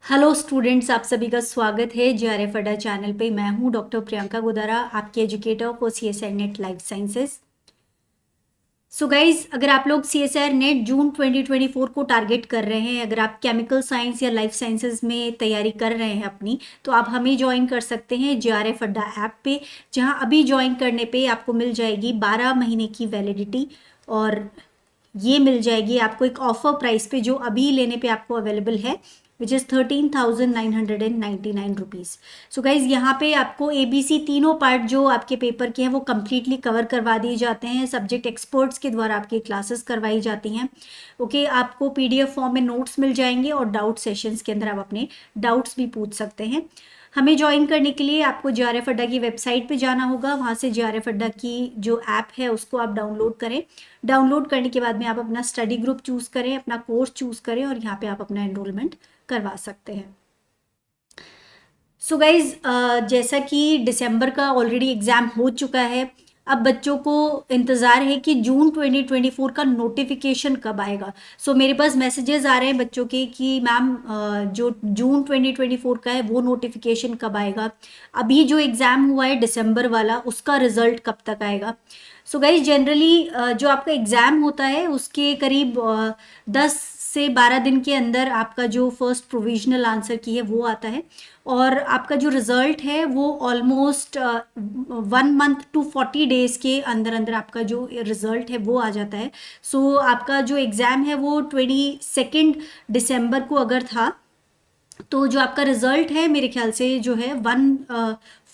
Hello students, आप सभी का स्वागत है जेआरएफ अड्डा चैनल पे। मैं हूं डॉक्टर प्रियंका गुदारा, आपकी educator for CSR net life sciences. So guys, अगर आप लोग सीएसआर नेट जून 2024 को टारगेट कर रहे हैं, अगर आप केमिकल साइंस या लाइफ साइंसेज में तैयारी कर रहे हैं अपनी, तो आप हमें ज्वाइन कर सकते हैं जेआरएफ अड्डा ऐप पे, जहां अभी ज्वाइन करने पे आपको मिल जाएगी 12 महीने की वैलिडिटी। और ये मिल जाएगी आपको एक ऑफर प्राइस पे, जो अभी लेने पे आपको अवेलेबल है, which is 13,999 rupees. So guys, यहाँ पे आपको ABC तीनों पार्ट जो आपके पेपर के हैं वो कम्प्लीटली कवर करवा दिए जाते हैं। सब्जेक्ट एक्सपर्ट्स के द्वारा आपकी क्लासेस करवाई जाती हैं। ओके, आपको PDF फॉर्म में नोट्स मिल जाएंगे और डाउट सेशंस के अंदर आप अपने डाउट्स भी पूछ सकते हैं। हमें ज्वाइन करने के लिए आपको जेआरएफ अड्डा की वेबसाइट पे जाना होगा। वहाँ से जेआरएफ अड्डा की जो ऐप है उसको आप डाउनलोड करें। डाउनलोड करने के बाद में आप अपना स्टडी ग्रुप चूज़ करें, अपना कोर्स चूज़ करें और यहाँ पे आप अपना एनरोलमेंट करवा सकते हैं। सो गाइज, जैसा कि दिसंबर का ऑलरेडी एग्ज़ाम हो चुका है, अब बच्चों को इंतज़ार है कि जून 2024 का नोटिफिकेशन कब आएगा। सो मेरे पास मैसेजेस आ रहे हैं बच्चों के कि मैम, जो जून 2024 का है वो नोटिफिकेशन कब आएगा। अभी जो एग्ज़ाम हुआ है दिसंबर वाला, उसका रिजल्ट कब तक आएगा। सो गाइज, जनरली जो आपका एग्ज़ाम होता है उसके करीब 10 से 12 दिन के अंदर आपका जो फर्स्ट प्रोविजनल आंसर की है वो आता है, और आपका जो रिजल्ट है वो ऑलमोस्ट 1 मंथ टू 40 डेज के अंदर अंदर आपका जो रिजल्ट है वो आ जाता है। सो आपका जो एग्ज़ाम है वो 22 दिसंबर को अगर था, तो जो आपका रिजल्ट है मेरे ख्याल से जो है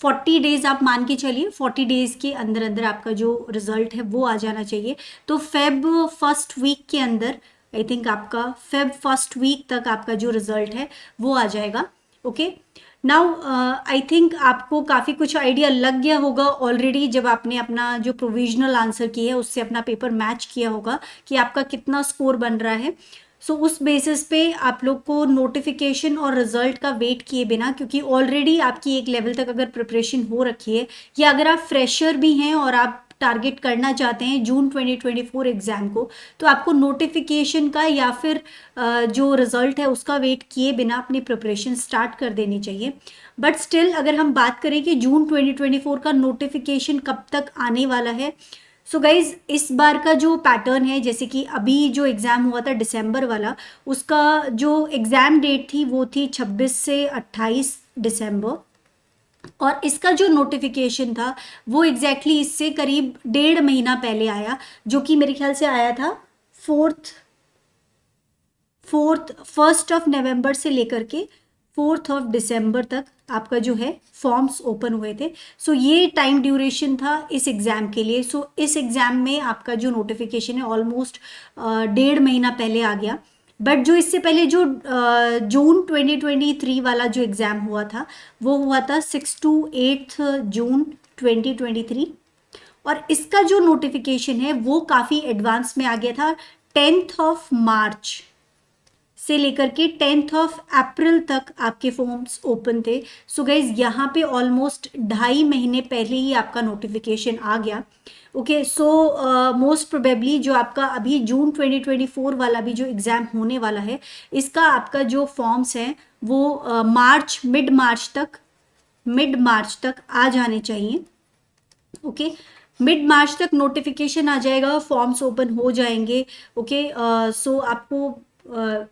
40 डेज आप मान के चलिए, 40 डेज के अंदर अंदर आपका जो रिजल्ट है वो आ जाना चाहिए। तो फेब फर्स्ट वीक के अंदर, आई थिंक आपका फेब फर्स्ट वीक तक आपका जो रिजल्ट है वो आ जाएगा। ओके, नाउ आई थिंक आपको काफ़ी कुछ आइडिया लग गया होगा ऑलरेडी, जब आपने अपना जो प्रोविजनल आंसर की है उससे अपना पेपर मैच किया होगा कि आपका कितना स्कोर बन रहा है। सो उस बेसिस पे आप लोग को नोटिफिकेशन और रिजल्ट का वेट किए बिना, क्योंकि ऑलरेडी आपकी एक लेवल तक अगर प्रिपरेशन हो रखी है, या अगर आप फ्रेशर भी हैं और आप टारगेट करना चाहते हैं जून 2024 एग्ज़ाम को, तो आपको नोटिफिकेशन का या फिर जो रिजल्ट है उसका वेट किए बिना अपनी प्रिपरेशन स्टार्ट कर देनी चाहिए। बट स्टिल, अगर हम बात करें कि जून 2024 का नोटिफिकेशन कब तक आने वाला है, सो गाइज, इस बार का जो पैटर्न है, जैसे कि अभी जो एग्ज़ाम हुआ था दिसंबर वाला, उसका जो एग्ज़ाम डेट थी वो थी 26 से 28 दिसंबर, और इसका जो नोटिफिकेशन था वो एग्जैक्टली इससे करीब 1.5 महीना पहले आया, जो कि मेरे ख्याल से आया था फोर्थ फोर्थ 1 नवंबर से लेकर के 4 दिसंबर तक आपका जो है फॉर्म्स ओपन हुए थे। सो ये टाइम ड्यूरेशन था इस एग्ज़ाम के लिए। सो इस एग्ज़ाम में आपका जो नोटिफिकेशन है ऑलमोस्ट 1.5 महीना पहले आ गया। बट जो इससे पहले जो जून 2023 वाला जो एग्ज़ाम हुआ था वो हुआ था 6 to 8 जून 2023, और इसका जो नोटिफिकेशन है वो काफ़ी एडवांस में आ गया था। 10 मार्च से लेकर के 10 अप्रैल तक आपके फॉर्म्स ओपन थे। सो गाइज, यहाँ पे ऑलमोस्ट 2.5 महीने पहले ही आपका नोटिफिकेशन आ गया। ओके, सो मोस्ट प्रोबेबली जो आपका अभी जून 2024 वाला भी जो एग्ज़ाम होने वाला है, इसका आपका जो फॉर्म्स हैं वो मिड मार्च तक आ जाने चाहिए। ओके, मिड मार्च तक नोटिफिकेशन आ जाएगा, फॉर्म्स ओपन हो जाएंगे। ओके, सो आपको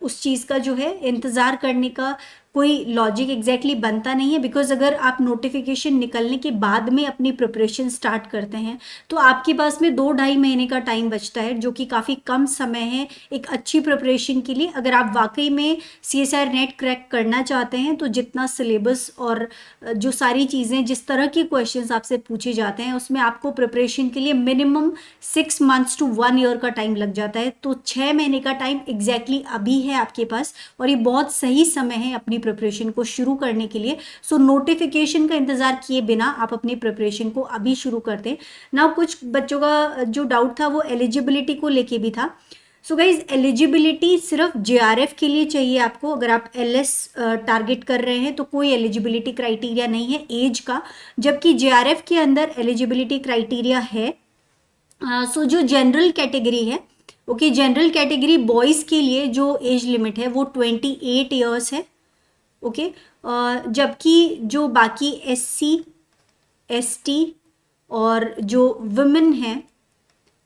उस चीज़ का जो है इंतज़ार करने का कोई लॉजिक एग्जैक्टली बनता नहीं है, बिकॉज अगर आप नोटिफिकेशन निकलने के बाद में अपनी प्रिपरेशन स्टार्ट करते हैं तो आपके पास में 2-2.5 महीने का टाइम बचता है, जो कि काफ़ी कम समय है एक अच्छी प्रिपरेशन के लिए। अगर आप वाकई में CSR नेट क्रैक करना चाहते हैं तो जितना सिलेबस और जो सारी चीज़ें, जिस तरह के क्वेश्चंस आपसे पूछे जाते हैं, उसमें आपको प्रिपरेशन के लिए मिनिमम 6 months to 1 year का टाइम लग जाता है। तो 6 महीने का टाइम एग्जैक्टली अभी है आपके पास, और ये बहुत सही समय है अपनी प्रिपरेशन को शुरू करने के लिए। सो नोटिफिकेशन का इंतज़ार किए बिना आप अपनी प्रिपरेशन को अभी शुरू कर दें ना। कुछ बच्चों का जो डाउट था वो एलिजिबिलिटी को लेके भी था। सो गाइज, एलिजिबिलिटी सिर्फ JRF के लिए चाहिए आपको। अगर आप LS टारगेट कर रहे हैं तो कोई एलिजिबिलिटी क्राइटेरिया नहीं है एज का, जबकि JRF के अंदर एलिजिबिलिटी क्राइटेरिया है। सो जो जनरल कैटेगरी है, ओके, जनरल कैटेगरी बॉयज़ के लिए जो एज लिमिट है वो 28 ईयर्स है। ओके। जबकि जो बाकी SC ST और जो वुमेन हैं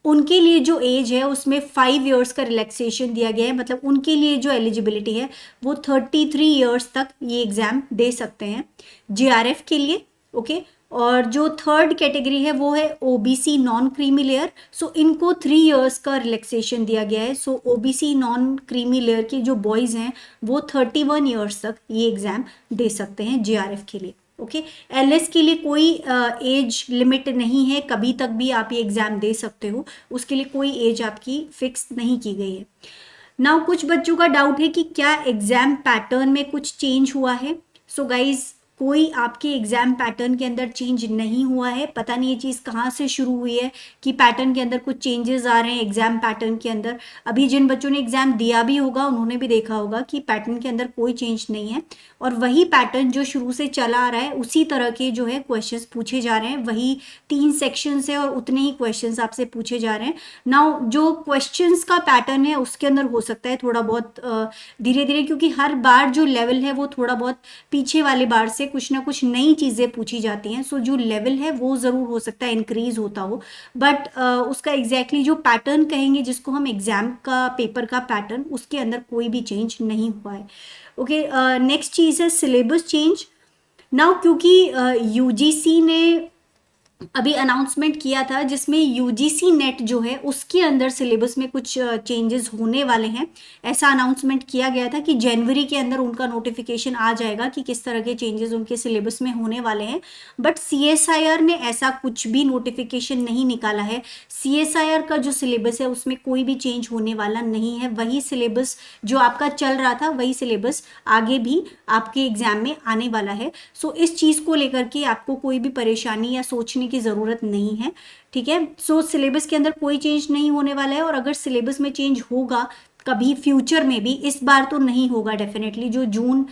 उनके लिए जो एज है उसमें 5 इयर्स का रिलैक्सेशन दिया गया है, मतलब उनके लिए जो एलिजिबिलिटी है वो 33 इयर्स तक ये एग्ज़ाम दे सकते हैं JRF के लिए। ओके। और जो थर्ड कैटेगरी है वो है OBC नॉन क्रीमी लेयर, सो इनको 3 इयर्स का रिलैक्सेशन दिया गया है। सो OBC नॉन क्रीमी लेयर के जो बॉयज़ हैं वो 31 इयर्स तक ये एग्ज़ाम दे सकते हैं JRF के लिए। ओके। LS के लिए कोई एज लिमिट नहीं है, कभी तक भी आप ये एग्ज़ाम दे सकते हो, उसके लिए कोई एज आपकी फिक्स नहीं की गई है। नाउ कुछ बच्चों का डाउट है कि क्या एग्ज़ाम पैटर्न में कुछ चेंज हुआ है। सो गाइज कोई आपके एग्ज़ाम पैटर्न के अंदर चेंज नहीं हुआ है। पता नहीं ये चीज़ कहाँ से शुरू हुई है कि पैटर्न के अंदर कुछ चेंजेस आ रहे हैं एग्ज़ाम पैटर्न के अंदर। अभी जिन बच्चों ने एग्ज़ाम दिया भी होगा उन्होंने भी देखा होगा कि पैटर्न के अंदर कोई चेंज नहीं है, और वही पैटर्न जो शुरू से चला आ रहा है उसी तरह के जो है क्वेश्चंस पूछे जा रहे हैं, वही 3 सेक्शंस है और उतने ही क्वेश्चंस आपसे पूछे जा रहे हैं। नाउ जो क्वेश्चंस का पैटर्न है उसके अंदर हो सकता है थोड़ा बहुत धीरे धीरे, क्योंकि हर बार जो लेवल है वो थोड़ा बहुत पीछे वाले बार से कुछ ना कुछ नई चीज़ें पूछी जाती हैं। सो जो लेवल है वो ज़रूर हो सकता है इंक्रीज होता हो, बट उसका एग्जैक्टली जो पैटर्न कहेंगे जिसको हम एग्ज़ाम का पेपर का पैटर्न, उसके अंदर कोई भी चेंज नहीं हुआ है। ओके। नेक्स्ट चीज़ है सिलेबस चेंज। नाउ क्योंकि UGC ने अभी अनाउंसमेंट किया था जिसमें UGC नेट जो है उसके अंदर सिलेबस में कुछ चेंजेस होने वाले हैं, ऐसा अनाउंसमेंट किया गया था कि जनवरी के अंदर उनका नोटिफिकेशन आ जाएगा कि किस तरह के चेंजेस उनके सिलेबस में होने वाले हैं। बट CSIR ने ऐसा कुछ भी नोटिफिकेशन नहीं निकाला है। CSIR का जो सिलेबस है उसमें कोई भी चेंज होने वाला नहीं है, वही सिलेबस जो आपका चल रहा था वही सिलेबस आगे भी आपके एग्जाम में आने वाला है। सो इस चीज़ को लेकर के आपको कोई भी परेशानी या सोचने की ज़रूरत नहीं है, ठीक है। सो सिलेबस के अंदर कोई चेंज नहीं होने वाला है, और अगर सिलेबस में चेंज होगा कभी फ्यूचर में भी, इस बार तो नहीं होगा डेफिनेटली, जो जून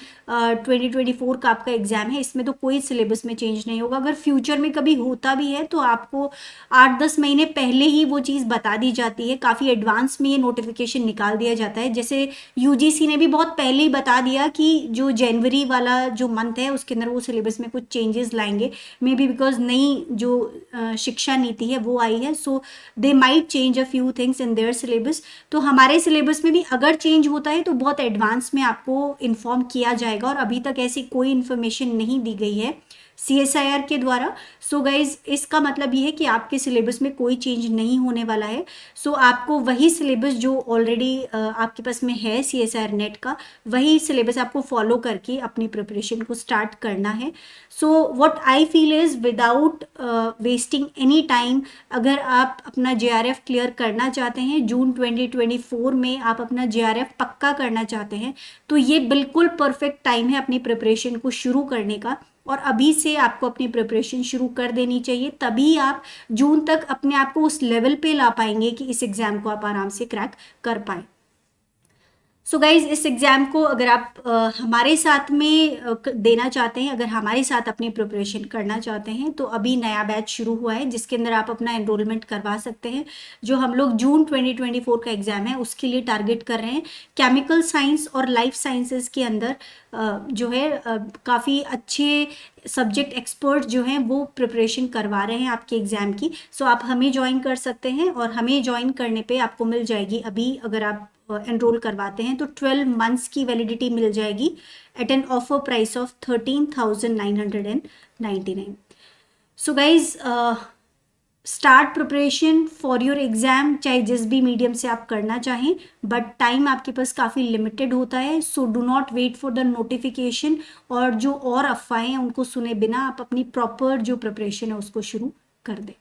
2024 का आपका एग्जाम है इसमें तो कोई सिलेबस में चेंज नहीं होगा। अगर फ्यूचर में कभी होता भी है तो आपको 8-10 महीने पहले ही वो चीज़ बता दी जाती है, काफ़ी एडवांस में ये नोटिफिकेशन निकाल दिया जाता है। जैसे UGC ने भी बहुत पहले ही बता दिया कि जो जनवरी वाला जो मंथ है उसके अंदर वो सिलेबस में कुछ चेंजेस लाएंगे, मे बी बिकॉज नई जो शिक्षा नीति है वो आई है, so they might change a few things in their syllabus. तो हमारे सिलेबस में भी अगर चेंज होता है तो बहुत एडवांस में आपको इन्फॉर्म किया जाएगा, और अभी तक ऐसी कोई इन्फॉर्मेशन नहीं दी गई है CSIR के द्वारा। सो गाइज इसका मतलब ये है कि आपके सिलेबस में कोई चेंज नहीं होने वाला है। सो आपको वही सिलेबस जो ऑलरेडी आपके पास में है CSIR नेट का, वही सिलेबस आपको फॉलो करके अपनी प्रिपरेशन को स्टार्ट करना है। So what I feel is without wasting any time, अगर आप अपना JRF क्लियर करना चाहते हैं, जून 2024 में आप अपना JRF पक्का करना चाहते हैं, तो ये बिल्कुल परफेक्ट टाइम है अपनी प्रिपरेशन को शुरू करने का, और अभी से आपको अपनी प्रिपरेशन शुरू कर देनी चाहिए, तभी आप जून तक अपने आप को उस लेवल पे ला पाएंगे कि इस एग्ज़ाम को आप आराम से क्रैक कर पाएँ। सो गाइज इस एग्ज़ाम को अगर आप हमारे साथ में देना चाहते हैं, अगर हमारे साथ अपनी प्रिपरेशन करना चाहते हैं, तो अभी नया बैच शुरू हुआ है जिसके अंदर आप अपना एनरोलमेंट करवा सकते हैं। जो हम लोग जून 2024 का एग्ज़ाम है उसके लिए टारगेट कर रहे हैं। केमिकल साइंस और लाइफ साइंसेस के अंदर जो है काफ़ी अच्छे सब्जेक्ट एक्सपर्ट जो हैं वो प्रिपरेशन करवा रहे हैं आपके एग्ज़ाम की। सो आप हमें ज्वाइन कर सकते हैं, और हमें ज्वाइन करने पे आपको मिल जाएगी, अभी अगर आप एनरोल करवाते हैं तो 12 मंथ्स की वैलिडिटी मिल जाएगी at an offer price of 13,999। So guys start preparation for your exam, चाहे जिस भी मीडियम से आप करना चाहें, बट टाइम आपके पास काफ़ी लिमिटेड होता है। So do not wait for the notification, और जो और अफवाहें हैं उनको सुने बिना आप अपनी प्रॉपर जो प्रिपरेशन है उसको शुरू कर दें।